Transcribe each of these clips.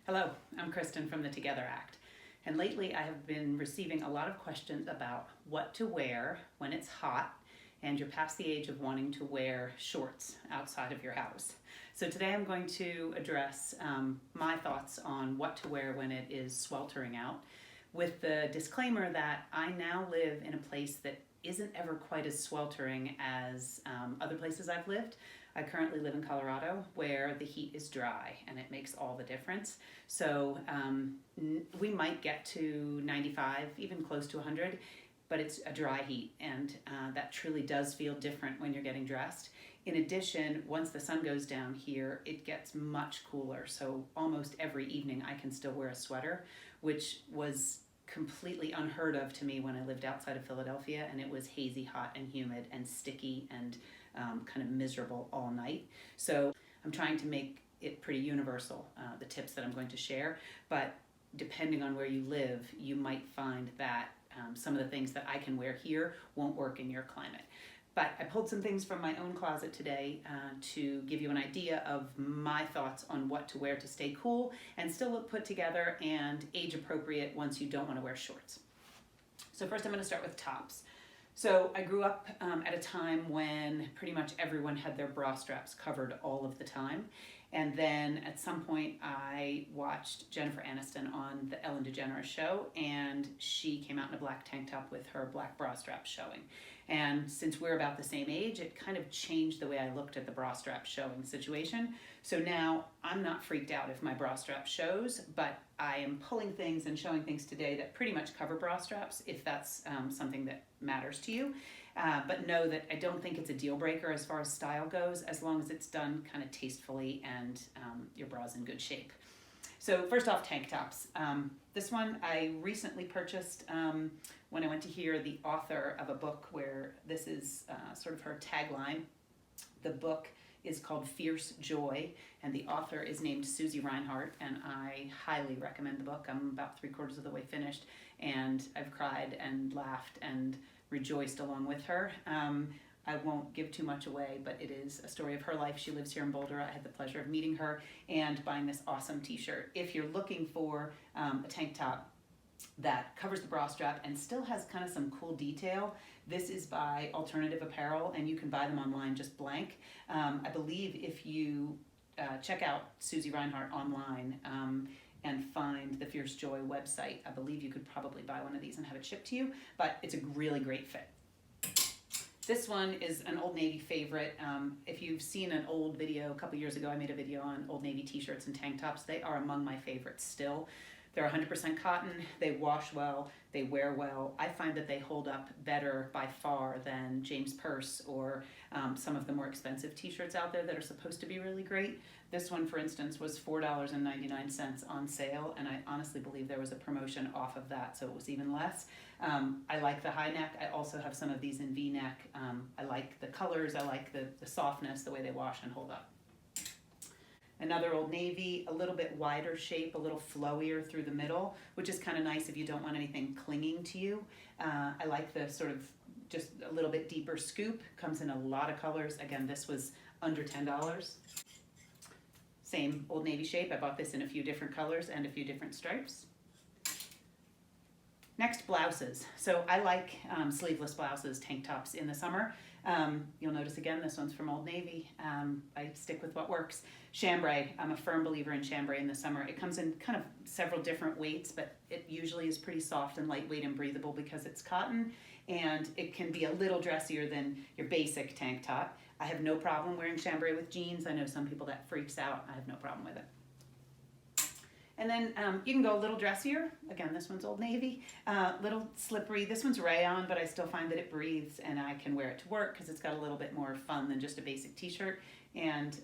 Hello, I'm Kristen from the Together Act, and lately I have been receiving a lot of questions about what to wear when it's hot and you're past the age of wanting to wear shorts outside of your house. So today I'm going to address my thoughts on what to wear when it is sweltering out, with the disclaimer that I now live in a place that isn't ever quite as sweltering as other places I've lived. I currently live in Colorado, where the heat is dry and it makes all the difference. So we might get to 95, even close to 100, but it's a dry heat, and that truly does feel different when you're getting dressed. In addition, once the sun goes down here, it gets much cooler. So almost every evening I can still wear a sweater, which was completely unheard of to me when I lived outside of Philadelphia, and it was hazy, hot, and humid, and sticky, and kind of miserable all night. So I'm trying to make it pretty universal, the tips that I'm going to share, but depending on where you live, you might find that some of the things that I can wear here won't work in your climate. But I pulled some things from my own closet today to give you an idea of my thoughts on what to wear to stay cool and still look put together and age appropriate once you don't want to wear shorts. So first I'm going to start with tops. So I grew up at a time when pretty much everyone had their bra straps covered all of the time. And then at some point I watched Jennifer Aniston on the Ellen DeGeneres show, and she came out in a black tank top with her black bra strap showing. And since we're about the same age, it kind of changed the way I looked at the bra strap showing situation. So now I'm not freaked out if my bra strap shows, but I am pulling things and showing things today that pretty much cover bra straps if that's something that matters to you. But know that I don't think it's a deal breaker as far as style goes, as long as it's done kind of tastefully and your bra's in good shape. So first off, tank tops. This one I recently purchased when I went to hear the author of a book where this is sort of her tagline. The book is called Fierce Joy, and the author is named Susie Reinhardt, and I highly recommend the book. I'm about 3/4 of the way finished, and I've cried and laughed and rejoiced along with her. I won't give too much away, but it is a story of her life. She lives here in Boulder. I had the pleasure of meeting her and buying this awesome t-shirt. If you're looking for a tank top that covers the bra strap and still has kind of some cool detail, this is by Alternative Apparel, and you can buy them online just blank. I believe if you check out Susie Reinhardt online and find the Fierce Joy website, I believe you could probably buy one of these and have it shipped to you, but it's a really great fit. This one is an Old Navy favorite. If you've seen an old video, a couple years ago I made a video on Old Navy t-shirts and tank tops. They are among my favorites still. They're 100% cotton, they wash well, they wear well. I find that they hold up better by far than James Purse or some of the more expensive t-shirts out there that are supposed to be really great. This one, for instance, was $4.99 on sale, and I honestly believe there was a promotion off of that, so it was even less. I like the high neck. I also have some of these in V-neck. I like the colors, I like the softness, the way they wash and hold up. Another Old Navy, a little bit wider shape, a little flowier through the middle, which is kind of nice if you don't want anything clinging to you. I like the sort of just a little bit deeper scoop. Comes in a lot of colors. Again, this was under $10. Same Old Navy shape. I bought this in a few different colors and a few different stripes. Next, blouses. So I like sleeveless blouses, tank tops in the summer. You'll notice again, this one's from Old Navy. I stick with what works. Chambray, I'm a firm believer in chambray in the summer. It comes in kind of several different weights, but it usually is pretty soft and lightweight and breathable because it's cotton, and it can be a little dressier than your basic tank top. I have no problem wearing chambray with jeans. I know some people that freaks out. I have no problem with it. And then you can go a little dressier. Again, this one's Old Navy. Little slippery. This one's rayon, but I still find that it breathes, and I can wear it to work because it's got a little bit more fun than just a basic t-shirt. And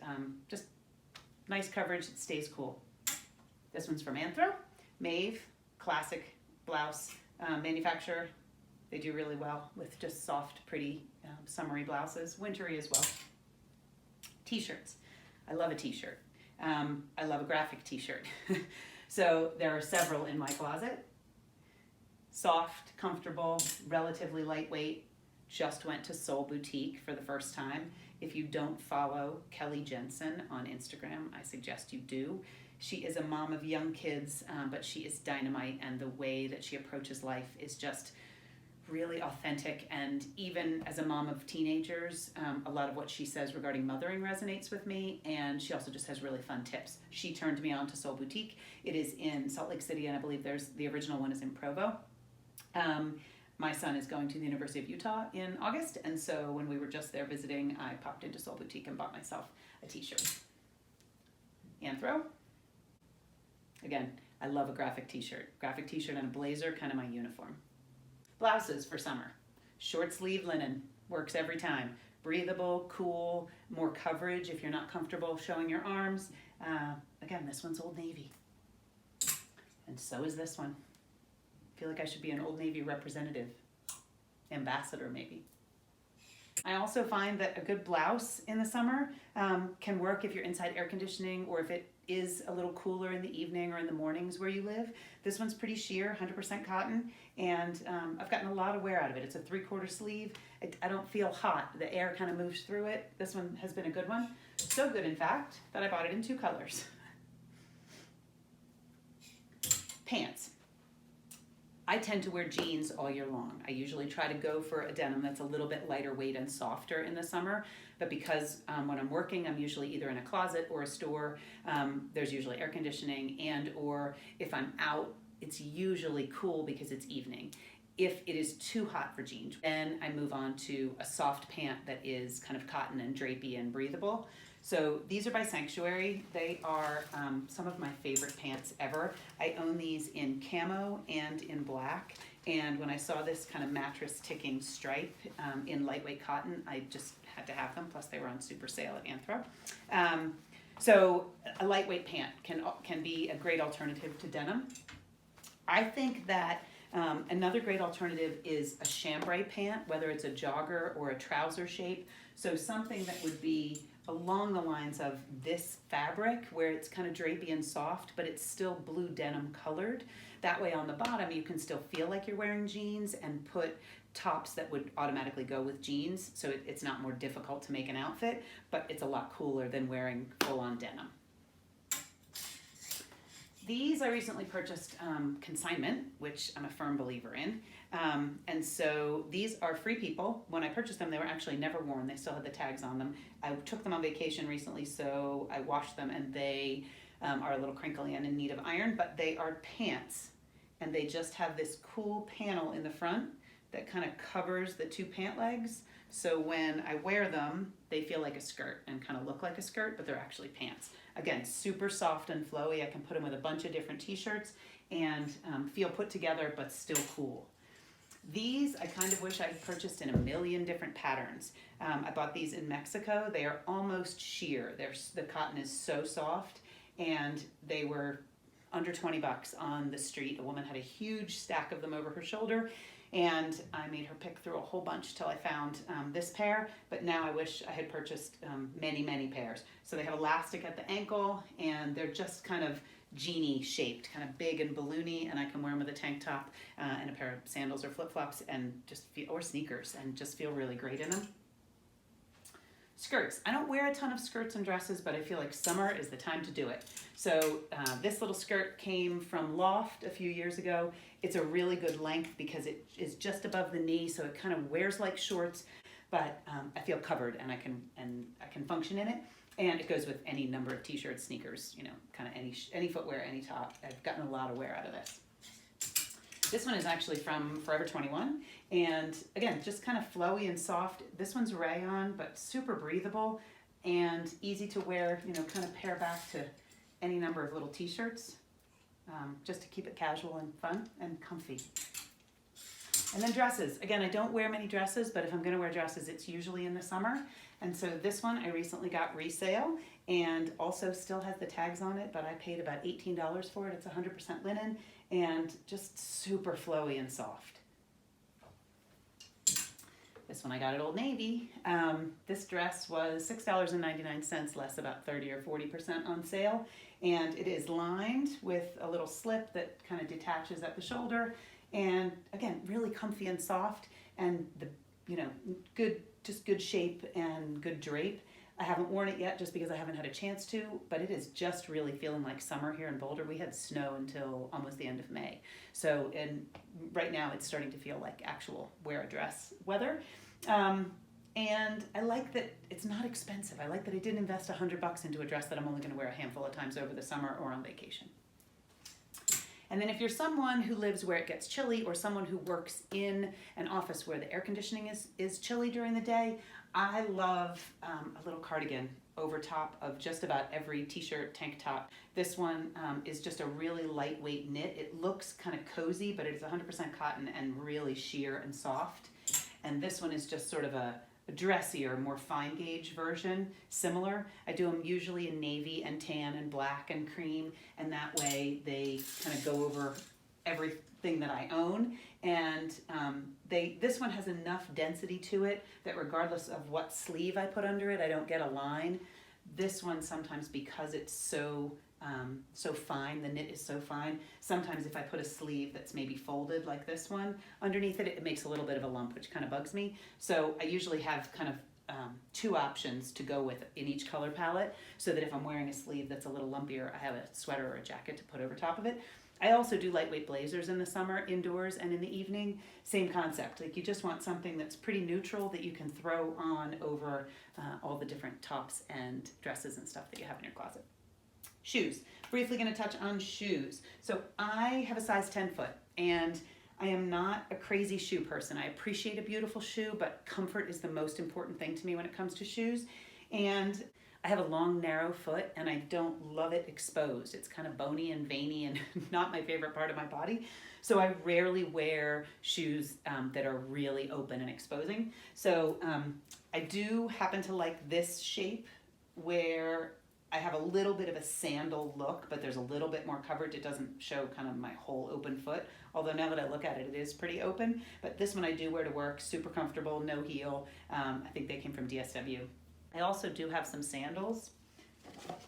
just nice coverage. It stays cool. This one's from Anthro. Maeve, classic blouse manufacturer. They do really well with just soft, pretty, summery blouses. Wintry as well. T-shirts. I love a t-shirt. I love a graphic t-shirt. So there are several in my closet. Soft, comfortable, relatively lightweight. Just went to Soul Boutique for the first time. If you don't follow Kelly Jensen on Instagram, I suggest you do. She is a mom of young kids, but she is dynamite, and the way that she approaches life is just really authentic. And even as a mom of teenagers, a lot of what she says regarding mothering resonates with me, and she also just has really fun tips. She turned me on to Soul Boutique. It is in Salt Lake City, and I believe the original one is in Provo. My son is going to the University of Utah in August, and so when we were just there visiting, I popped into Soul Boutique and bought myself a t-shirt. Anthro. Again, I love a graphic t-shirt. Graphic t-shirt and a blazer, kind of my uniform. Blouses for summer. Short sleeve linen, works every time. Breathable, cool, more coverage if you're not comfortable showing your arms. Again, this one's Old Navy. And so is this one. I feel like I should be an Old Navy representative, ambassador maybe. I also find that a good blouse in the summer can work if you're inside air conditioning, or if it is a little cooler in the evening or in the mornings where you live. This one's pretty sheer, 100% cotton, and I've gotten a lot of wear out of it. It's a 3/4 sleeve. I don't feel hot. The air kind of moves through it. This one has been a good one. So good, in fact, that I bought it in 2 colors. Pants. I tend to wear jeans all year long. I usually try to go for a denim that's a little bit lighter weight and softer in the summer, but because when I'm working, I'm usually either in a closet or a store. There's usually air conditioning, and or if I'm out, it's usually cool because it's evening. If it is too hot for jeans, then I move on to a soft pant that is kind of cotton and drapey and breathable. So these are by Sanctuary. They are some of my favorite pants ever. I own these in camo and in black. And when I saw this kind of mattress ticking stripe in lightweight cotton, I just had to have them. Plus they were on super sale at Anthro. So a lightweight pant can be a great alternative to denim. I think that another great alternative is a chambray pant, whether it's a jogger or a trouser shape. So something that would be along the lines of this fabric, where it's kind of drapey and soft, but it's still blue denim colored. That way on the bottom, you can still feel like you're wearing jeans, and put tops that would automatically go with jeans. So it's not more difficult to make an outfit, but it's a lot cooler than wearing full-on denim. These I recently purchased consignment, which I'm a firm believer in. And so these are Free People. When I purchased them, they were actually never worn. They still had the tags on them. I took them on vacation recently, so I washed them, and they are a little crinkly and in need of iron, but they are pants. And they just have this cool panel in the front that kind of covers the 2 pant legs. So when I wear them, they feel like a skirt and kind of look like a skirt, but they're actually pants. Again, super soft and flowy. I can put them with a bunch of different t-shirts and feel put together, but still cool. These, I kind of wish I'd purchased in a million different patterns. I bought these in Mexico. They are almost sheer. The cotton is so soft, and they were under 20 bucks on the street. A woman had a huge stack of them over her shoulder, and I made her pick through a whole bunch till I found this pair, but now I wish I had purchased many, many pairs. So they have elastic at the ankle, and they're just kind of jeany shaped, kind of big and balloony, and I can wear them with a tank top and a pair of sandals or flip-flops, and or sneakers, and just feel really great in them. Skirts. I don't wear a ton of skirts and dresses, but I feel like summer is the time to do it. So this little skirt came from Loft a few years ago. It's a really good length because it is just above the knee, so it kind of wears like shorts, but I feel covered, and I can function in it. And it goes with any number of t-shirts, sneakers, kind of any footwear, any top. I've gotten a lot of wear out of this. This one is actually from Forever 21, and again, just kind of flowy and soft. This one's rayon, but super breathable and easy to wear, kind of pair back to any number of little t-shirts, just to keep it casual and fun and comfy. And then dresses. Again, I don't wear many dresses, but if I'm gonna wear dresses, it's usually in the summer. And so this one I recently got resale, and also still has the tags on it, but I paid about $18 for it. It's 100% linen and just super flowy and soft. This one I got at Old Navy. This dress was $6.99, less about 30 or 40% on sale. And it is lined with a little slip that kind of detaches at the shoulder. And again, really comfy and soft, and the good shape and good drape. I haven't worn it yet just because I haven't had a chance to, but it is just really feeling like summer here in Boulder. We had snow until almost the end of May. So, and right now it's starting to feel like actual wear a dress weather. And I like that it's not expensive. I like that I didn't invest $100 into a dress that I'm only going to wear a handful of times over the summer or on vacation. And then if you're someone who lives where it gets chilly or someone who works in an office where the air conditioning is chilly during the day, I love a little cardigan over top of just about every t-shirt, tank top. This one is just a really lightweight knit. It looks kind of cozy, but it is 100% cotton and really sheer and soft. And this one is just sort of a dressier, more fine gauge version, similar. I do them usually in navy and tan and black and cream, and that way they kind of go over everything that I own. And this one has enough density to it that regardless of what sleeve I put under it, I don't get a line. This one sometimes, because it's so fine, the knit is so fine, sometimes if I put a sleeve that's maybe folded like this one underneath it, it makes a little bit of a lump, which kind of bugs me. So I usually have kind of two options to go with in each color palette, so that if I'm wearing a sleeve that's a little lumpier, I have a sweater or a jacket to put over top of it. I also do lightweight blazers in the summer, indoors and in the evening. Same concept. Like, you just want something that's pretty neutral that you can throw on over all the different tops and dresses and stuff that you have in your closet. Shoes. Briefly going to touch on shoes. So I have a size 10 foot, and I am not a crazy shoe person. I appreciate a beautiful shoe, but comfort is the most important thing to me when it comes to shoes. And I have a long, narrow foot, and I don't love it exposed. It's kind of bony and veiny and not my favorite part of my body. So I rarely wear shoes that are really open and exposing. So I do happen to like this shape where I have a little bit of a sandal look, but there's a little bit more coverage. It doesn't show kind of my whole open foot, although now that I look at it, it is pretty open. But this one I do wear to work, super comfortable, no heel. I think they came from DSW. I also do have some sandals.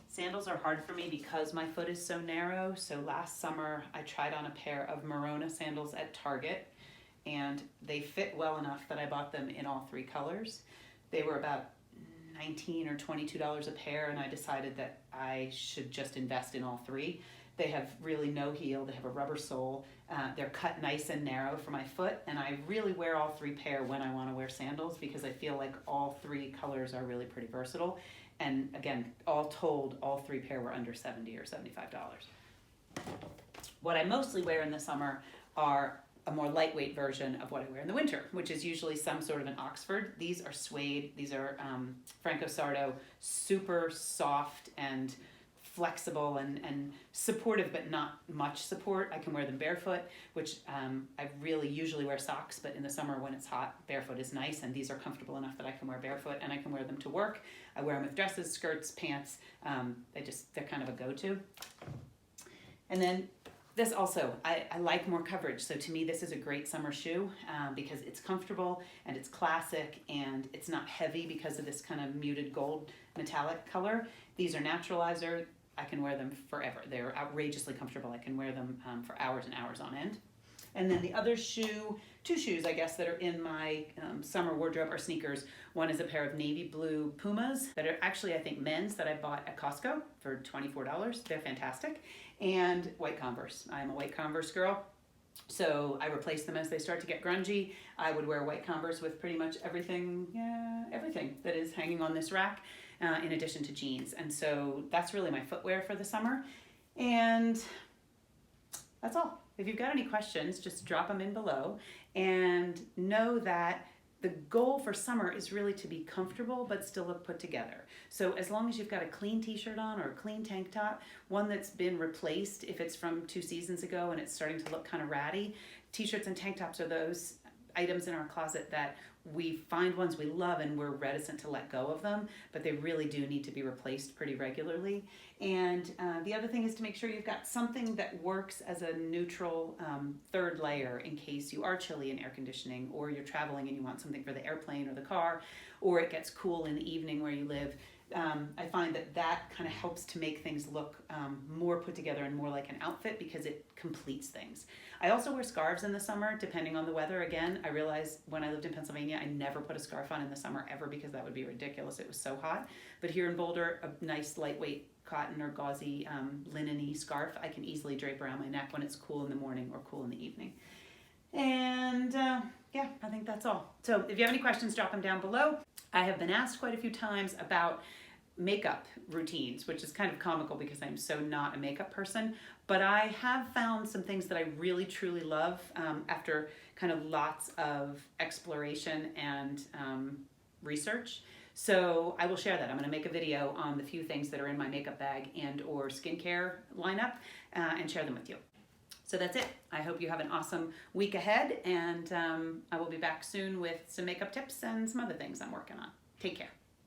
Sandals are hard for me because my foot is so narrow. So last summer I tried on a pair of Merona sandals at Target, and they fit well enough that I bought them in all three colors. They were about $19 or $22 a pair, and I decided that I should just invest in all three. They have really no heel. They have a rubber sole. They're cut nice and narrow for my foot, and I really wear all three pair when I want to wear sandals because I feel like all three colors are really pretty versatile. And again, all told, all three pair were under $70 or $75. What I mostly wear in the summer are a more lightweight version of what I wear in the winter, which is usually some sort of an Oxford. These are suede. These are Franco Sardo, super soft and flexible and supportive, but not much support. I can wear them barefoot, which I really usually wear socks, but in the summer when it's hot, barefoot is nice, and these are comfortable enough that I can wear barefoot, and I can wear them to work. I wear them with dresses, skirts, pants. They're kind of a go-to. And then this also, I like more coverage. So to me, this is a great summer shoe because it's comfortable and it's classic and it's not heavy because of this kind of muted gold metallic color. These are naturalizer. I can wear them forever. They're outrageously comfortable. I can wear them for hours and hours on end. And then the other shoe, two shoes, I guess, that are in my summer wardrobe are sneakers. One is a pair of navy blue Pumas that are actually, I think, men's that I bought at Costco for $24. They're fantastic. And white Converse. I'm a white Converse girl. So I replace them as they start to get grungy. I would wear white Converse with pretty much everything that is hanging on this rack, in addition to jeans. And so that's really my footwear for the summer. And that's all. If you've got any questions, just drop them in below, and know that the goal for summer is really to be comfortable but still look put together. So as long as you've got a clean t-shirt on or a clean tank top, one that's been replaced if it's from 2 seasons ago and it's starting to look kind of ratty, t-shirts and tank tops are those items in our closet that we find ones we love and we're reticent to let go of them, but they really do need to be replaced pretty regularly. And the other thing is to make sure you've got something that works as a neutral third layer in case you are chilly in air conditioning, or you're traveling and you want something for the airplane or the car, or it gets cool in the evening where you live. I find that kind of helps to make things look more put together and more like an outfit because it completes things. I also wear scarves in the summer, depending on the weather. Again, I realized when I lived in Pennsylvania, I never put a scarf on in the summer ever because that would be ridiculous. It was so hot. But here in Boulder, a nice lightweight cotton or gauzy linen-y scarf I can easily drape around my neck when it's cool in the morning or cool in the evening. And yeah, I think that's all. So if you have any questions, drop them down below. I have been asked quite a few times about makeup routines, which is kind of comical because I'm so not a makeup person, but I have found some things that I really truly love after kind of lots of exploration and research. So I will share that. I'm going to make a video on the few things that are in my makeup bag and or skincare lineup and share them with you. So that's it. I hope you have an awesome week ahead, and I will be back soon with some makeup tips and some other things I'm working on. Take care.